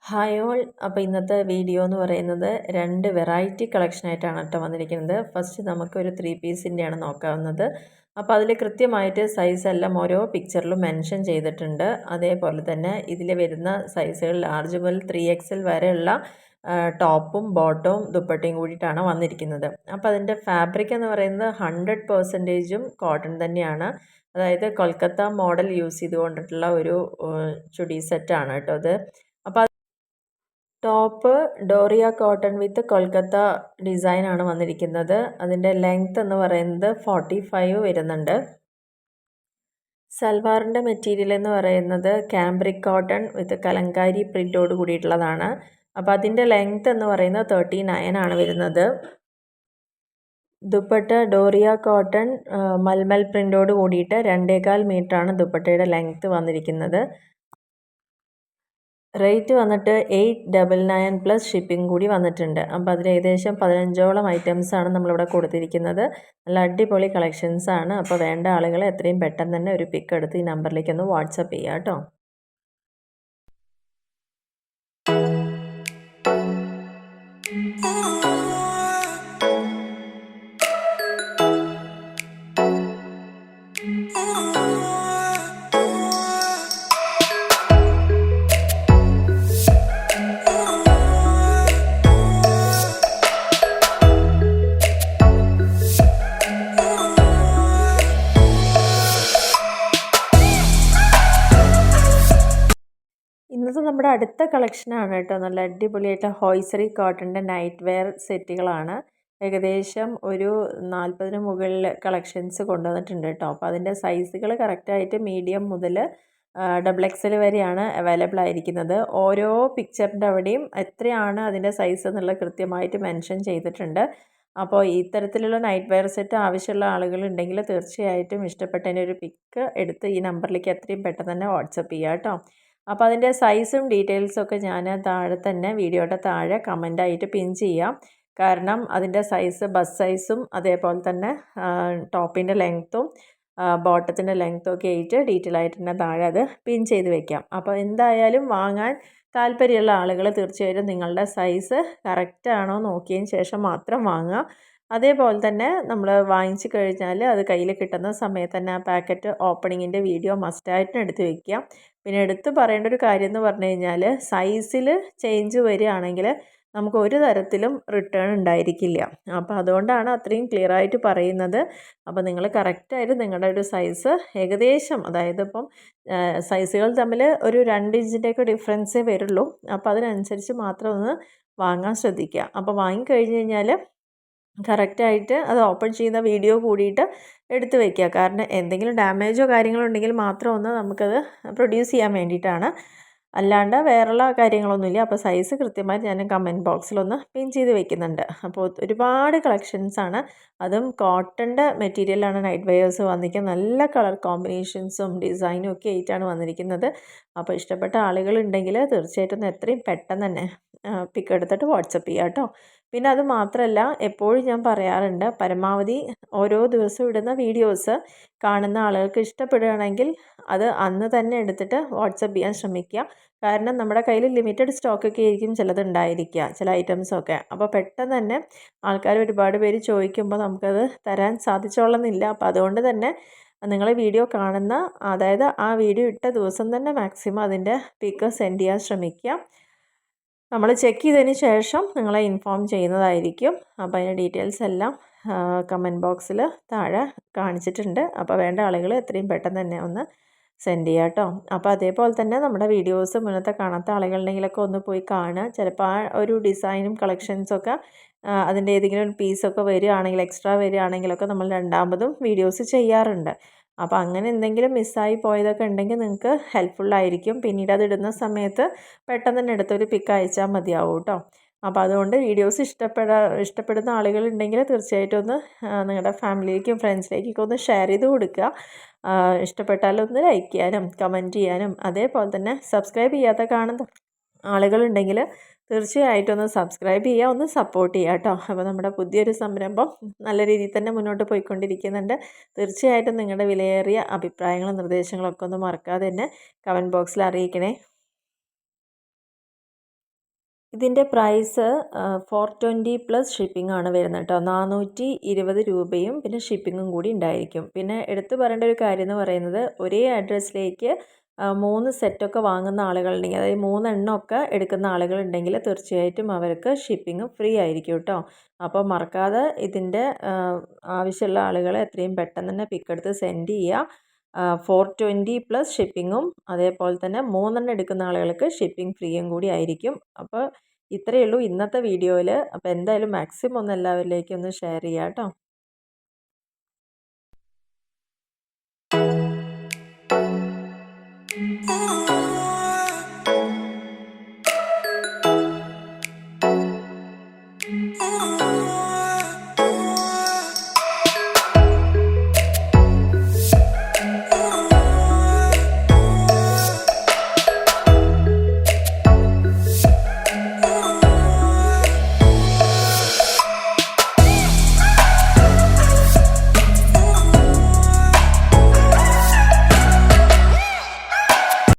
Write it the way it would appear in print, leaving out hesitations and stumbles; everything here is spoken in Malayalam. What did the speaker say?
Hi all. അപ്പോൾ ഇന്നത്തെ വീഡിയോ എന്ന് പറയുന്നത് 2 വെറൈറ്റി കളക്ഷനായിട്ടാണ് കേട്ടോ വന്നിരിക്കുന്നത്. ഫസ്റ്റ് നമുക്കൊരു 3 പീസിൻ്റെയാണ് നോക്കാവുന്നത്. അപ്പോൾ അതിൽ കൃത്യമായിട്ട് സൈസ് എല്ലാം ഓരോ പിക്ചറിലും മെൻഷൻ ചെയ്തിട്ടുണ്ട്. അതേപോലെ തന്നെ ഇതിൽ വരുന്ന സൈസുകൾ ലാർജ് മുതൽ 3XL വരെയുള്ള ടോപ്പും ബോട്ടവും ദുപ്പട്ടയും കൂടിയിട്ടാണ് വന്നിരിക്കുന്നത്. അപ്പോൾ അതിൻ്റെ ഫാബ്രിക് എന്ന് പറയുന്നത് 100% കോട്ടൺ തന്നെയാണ്. അതായത് കൊൽക്കത്ത മോഡൽ യൂസ് ചെയ്തുകൊണ്ടിട്ടുള്ള ഒരു ചുടി സെറ്റാണ് കേട്ടോ അത്. അപ്പോൾ ടോപ്പ് ഡോറിയ കോട്ടൺ വിത്ത് കൊൽക്കത്ത ഡിസൈനാണ് വന്നിരിക്കുന്നത്. അതിൻ്റെ ലെങ്ത് എന്ന് പറയുന്നത് 45 വരുന്നുണ്ട്. സൽവാറിൻ്റെ മെറ്റീരിയൽ എന്ന് പറയുന്നത് ക്യാമ്പ്രിക് കോട്ടൺ വിത്ത് കലങ്കാരി പ്രിൻ്റോട് കൂടിയിട്ടുള്ളതാണ്. അപ്പോൾ അതിൻ്റെ ലെങ്ത് എന്ന് പറയുന്നത് 39 ആണ് വരുന്നത്. ദുപ്പട്ട ഡോറിയ കോട്ടൺ മൽമൽ പ്രിൻ്റോട് കൂടിയിട്ട് 2.25 മീറ്ററാണ് ദുപ്പട്ടയുടെ ലെങ്ത് വന്നിരിക്കുന്നത്. റേറ്റ് വന്നിട്ട് 899 പ്ലസ് ഷിപ്പിംഗ് കൂടി വന്നിട്ടുണ്ട്. അപ്പോൾ അതിൽ ഏകദേശം 15ഓളം ഐറ്റംസാണ് നമ്മളിവിടെ കൊടുത്തിരിക്കുന്നത്. നല്ല അടിപൊളി കളക്ഷൻസാണ്. അപ്പോൾ വേണ്ട ആളുകൾ എത്രയും പെട്ടെന്ന് തന്നെ ഒരു പിക്ക് എടുത്ത് ഈ നമ്പറിലേക്ക് ഒന്ന് വാട്സപ്പ് ചെയ്യുക കേട്ടോ. ഇന്നത്തെ നമ്മുടെ അടുത്ത കളക്ഷനാണ് കേട്ടോ. നല്ല അടിപൊളിയായിട്ട് ഹോയ്സറി കോട്ടൻ്റെ നൈറ്റ് വെയർ സെറ്റുകളാണ്. ഏകദേശം ഒരു 40-ന് മുകളിൽ കളക്ഷൻസ് കൊണ്ടുവന്നിട്ടുണ്ട് കേട്ടോ. അപ്പോൾ അതിൻ്റെ സൈസുകൾ കറക്റ്റായിട്ട് മീഡിയം മുതൽ XXL വരെയാണ് അവൈലബിൾ ആയിരിക്കുന്നത്. ഓരോ പിക്ചറിൻ്റെ അവിടെയും എത്രയാണ് അതിൻ്റെ സൈസ് എന്നുള്ളത് കൃത്യമായിട്ട് മെൻഷൻ ചെയ്തിട്ടുണ്ട്. അപ്പോൾ ഇത്തരത്തിലുള്ള നൈറ്റ് വെയർ സെറ്റ് ആവശ്യമുള്ള ആളുകളുണ്ടെങ്കിൽ തീർച്ചയായിട്ടും ഇഷ്ടപ്പെട്ടതിൻ്റെ ഒരു പിക്ക് എടുത്ത് ഈ നമ്പറിലേക്ക് എത്രയും പെട്ടെന്ന് തന്നെ വാട്സപ്പ് ചെയ്യുക കേട്ടോ. അപ്പോൾ അതിൻ്റെ സൈസും ഡീറ്റെയിൽസൊക്കെ ഞാൻ താഴെ തന്നെ വീഡിയോയുടെ താഴെ കമൻ്റായിട്ട് പിൻ ചെയ്യാം. കാരണം അതിൻ്റെ സൈസ് ബസ് സൈസും അതേപോലെ തന്നെ ടോപ്പിൻ്റെ ലെങ്ത്തും ബോട്ടത്തിൻ്റെ ലെങ്ത്തും ഒക്കെ ആയിട്ട് ഡീറ്റെയിൽ ആയിട്ട് തന്നെ താഴെ അത് പിൻ ചെയ്ത് വെക്കാം. അപ്പോൾ എന്തായാലും വാങ്ങാൻ താല്പര്യമുള്ള ആളുകൾ തീർച്ചയായിട്ടും നിങ്ങളുടെ സൈസ് കറക്റ്റാണോ നോക്കിയതിന് ശേഷം മാത്രം വാങ്ങുക. അതേപോലെ തന്നെ നമ്മൾ വാങ്ങിച്ചു കഴിഞ്ഞാൽ അത് കയ്യിൽ കിട്ടുന്ന സമയത്ത് തന്നെ ആ പാക്കറ്റ് ഓപ്പണിങ്ങിൻ്റെ വീഡിയോ മസ്റ്റായിട്ടും എടുത്ത് വയ്ക്കുക. പിന്നെ എടുത്ത് പറയേണ്ട ഒരു കാര്യം എന്ന് പറഞ്ഞു കഴിഞ്ഞാൽ സൈസിൽ ചേഞ്ച് വരികയാണെങ്കിൽ നമുക്ക് ഒരു തരത്തിലും റിട്ടേൺ ഉണ്ടായിരിക്കില്ല. അപ്പോൾ അതുകൊണ്ടാണ് അത്രയും ക്ലിയർ ആയിട്ട് പറയുന്നത്. അപ്പോൾ നിങ്ങൾ കറക്റ്റായിട്ട് നിങ്ങളുടെ ഒരു സൈസ് ഏകദേശം, അതായത് ഇപ്പം സൈസുകൾ തമ്മിൽ ഒരു 2 ഇഞ്ചിൻ്റെയൊക്കെ ഡിഫറൻസേ വരുള്ളൂ. അപ്പോൾ അതിനനുസരിച്ച് മാത്രം ഒന്ന് വാങ്ങാൻ ശ്രദ്ധിക്കുക. അപ്പോൾ വാങ്ങിക്കഴിഞ്ഞ് കഴിഞ്ഞാൽ കറക്റ്റായിട്ട് അത് ഓപ്പൺ ചെയ്യുന്ന വീഡിയോ കൂടിയിട്ട് എടുത്ത് വയ്ക്കുക. കാരണം എന്തെങ്കിലും ഡാമേജോ കാര്യങ്ങളോ ഉണ്ടെങ്കിൽ മാത്രം ഒന്ന് നമുക്കത് പ്രൊഡ്യൂസ് ചെയ്യാൻ വേണ്ടിയിട്ടാണ്. അല്ലാണ്ട് വേറെയുള്ള കാര്യങ്ങളൊന്നുമില്ല. അപ്പോൾ സൈസ് കൃത്യമായിട്ട് ഞാൻ കമൻറ്റ് ബോക്സിലൊന്ന് പിൻ ചെയ്ത് വെക്കുന്നുണ്ട്. അപ്പോൾ ഒരുപാട് കളക്ഷൻസാണ്. അതും കോട്ടൻ്റെ മെറ്റീരിയലാണ് നൈറ്റ് വെയേഴ്സ് വന്നിരിക്കുന്നത്. നല്ല കളർ കോമ്പിനേഷൻസും ഡിസൈനും ഒക്കെ ആയിട്ടാണ് വന്നിരിക്കുന്നത്. അപ്പോൾ ഇഷ്ടപ്പെട്ട ആളുകളുണ്ടെങ്കിൽ തീർച്ചയായിട്ടും എത്രയും പെട്ടെന്ന് തന്നെ പിക്ക് എടുത്തിട്ട് വാട്സപ്പ് ചെയ്യുക കേട്ടോ. പിന്നെ അത് മാത്രമല്ല, എപ്പോഴും ഞാൻ പറയാറുണ്ട്, പരമാവധി ഓരോ ദിവസവും ഇടുന്ന വീഡിയോസ് കാണുന്ന ആളുകൾക്ക് ഇഷ്ടപ്പെടുകയാണെങ്കിൽ അത് അന്ന് തന്നെ എടുത്തിട്ട് വാട്സപ്പ് ചെയ്യാൻ ശ്രമിക്കുക. കാരണം നമ്മുടെ കയ്യിൽ ലിമിറ്റഡ് സ്റ്റോക്കൊക്കെ ആയിരിക്കും ചിലത് ഉണ്ടായിരിക്കുക, ചില ഐറ്റംസൊക്കെ. അപ്പോൾ പെട്ടെന്ന് തന്നെ ആൾക്കാർ ഒരുപാട് പേര് ചോദിക്കുമ്പോൾ നമുക്കത് തരാൻ സാധിച്ചോളുന്നില്ല. അപ്പോൾ അതുകൊണ്ട് തന്നെ നിങ്ങൾ വീഡിയോ കാണുന്ന, അതായത് ആ വീഡിയോ ഇട്ട ദിവസം തന്നെ മാക്സിമം അതിൻ്റെ പിക്ക് സെൻഡ് ചെയ്യാൻ ശ്രമിക്കുക. നമ്മൾ ചെക്ക് ചെയ്തതിന് ശേഷം നിങ്ങളെ ഇൻഫോം ചെയ്യുന്നതായിരിക്കും. അപ്പോൾ അതിൻ്റെ ഡീറ്റെയിൽസ് എല്ലാം കമൻറ്റ് ബോക്സിൽ താഴെ കാണിച്ചിട്ടുണ്ട്. അപ്പോൾ വേണ്ട ആളുകൾ എത്രയും പെട്ടെന്ന് തന്നെ ഒന്ന് സെൻഡ് ചെയ്യുക കേട്ടോ. അപ്പോൾ അതേപോലെ തന്നെ നമ്മുടെ വീഡിയോസ് മുന്നത്തെ കാണാത്ത ആളുകളുണ്ടെങ്കിലൊക്കെ ഒന്ന് പോയി കാണുക. ചിലപ്പോൾ ആ ഒരു ഡിസൈനും കളക്ഷൻസൊക്കെ അതിൻ്റെ ഏതെങ്കിലും ഒരു പീസൊക്കെ വരികയാണെങ്കിൽ, എക്സ്ട്രാ വരികയാണെങ്കിലൊക്കെ നമ്മൾ രണ്ടാമതും വീഡിയോസ് ചെയ്യാറുണ്ട്. അപ്പോൾ അങ്ങനെ എന്തെങ്കിലും മിസ്സായി പോയതൊക്കെ ഉണ്ടെങ്കിൽ നിങ്ങൾക്ക് ഹെൽപ്ഫുള്ളായിരിക്കും. പിന്നീട് അത് ഇടുന്ന സമയത്ത് പെട്ടെന്ന് തന്നെ എടുത്തൊരു പിക്ക് അയച്ചാൽ മതിയാവും കേട്ടോ. അപ്പോൾ അതുകൊണ്ട് വീഡിയോസ് ഇഷ്ടപ്പെടുന്ന ആളുകളുണ്ടെങ്കിൽ തീർച്ചയായിട്ടും ഒന്ന് നിങ്ങളുടെ ഫാമിലിയിലേക്കും ഫ്രണ്ട്സിലേക്കൊക്കെ ഒന്ന് ഷെയർ ചെയ്ത് കൊടുക്കുക. ഇഷ്ടപ്പെട്ടാലൊന്ന് ലൈക്ക് ചെയ്യാനും കമൻറ്റ് ചെയ്യാനും, അതേപോലെ തന്നെ സബ്സ്ക്രൈബ് ചെയ്യാത്ത കാണുന്ന ആളുകളുണ്ടെങ്കിൽ തീർച്ചയായിട്ടും ഒന്ന് സബ്സ്ക്രൈബ് ചെയ്യുക, ഒന്ന് സപ്പോർട്ട് ചെയ്യുക കേട്ടോ. അപ്പോൾ നമ്മുടെ പുതിയൊരു സംരംഭം നല്ല രീതിയിൽ തന്നെ മുന്നോട്ട് പോയിക്കൊണ്ടിരിക്കുന്നുണ്ട്. തീർച്ചയായിട്ടും നിങ്ങളുടെ വിലയേറിയ അഭിപ്രായങ്ങളും നിർദ്ദേശങ്ങളും ഒക്കെ ഒന്ന് മറക്കാതെ തന്നെ കമൻറ്റ് ബോക്സിൽ അറിയിക്കണേ. ഇതിൻ്റെ പ്രൈസ് 420 പ്ലസ് ഷിപ്പിംഗ് ആണ് വരുന്നത് കേട്ടോ. 420 രൂപയും പിന്നെ ഷിപ്പിങ്ങും കൂടി ഉണ്ടായിരിക്കും. പിന്നെ എടുത്തു പറയേണ്ട ഒരു കാര്യം എന്ന് പറയുന്നത് ഒരേ അഡ്രസ്സിലേക്ക് 3 സെറ്റൊക്കെ വാങ്ങുന്ന ആളുകളുണ്ടെങ്കിൽ, അതായത് 3 എണ്ണമൊക്കെ എടുക്കുന്ന ആളുകളുണ്ടെങ്കിൽ തീർച്ചയായിട്ടും അവർക്ക് ഷിപ്പിംഗ് ഫ്രീ ആയിരിക്കും കേട്ടോ. അപ്പോൾ മറക്കാതെ ഇതിൻ്റെ ആവശ്യമുള്ള ആളുകൾ എത്രയും പെട്ടെന്ന് തന്നെ പിക്ക് സെൻഡ് ചെയ്യുക. 420 പ്ലസ് ഷിപ്പിങ്ങും അതേപോലെ തന്നെ 3 എണ്ണം എടുക്കുന്ന ആളുകൾക്ക് ഷിപ്പിംഗ് ഫ്രീയും കൂടി ആയിരിക്കും. അപ്പോൾ ഇത്രയേ ഉള്ളൂ ഇന്നത്തെ വീഡിയോയിൽ. അപ്പോൾ എന്തായാലും മാക്സിമം ഒന്ന് എല്ലാവരിലേക്കും ഒന്ന് ഷെയർ ചെയ്യാം കേട്ടോ.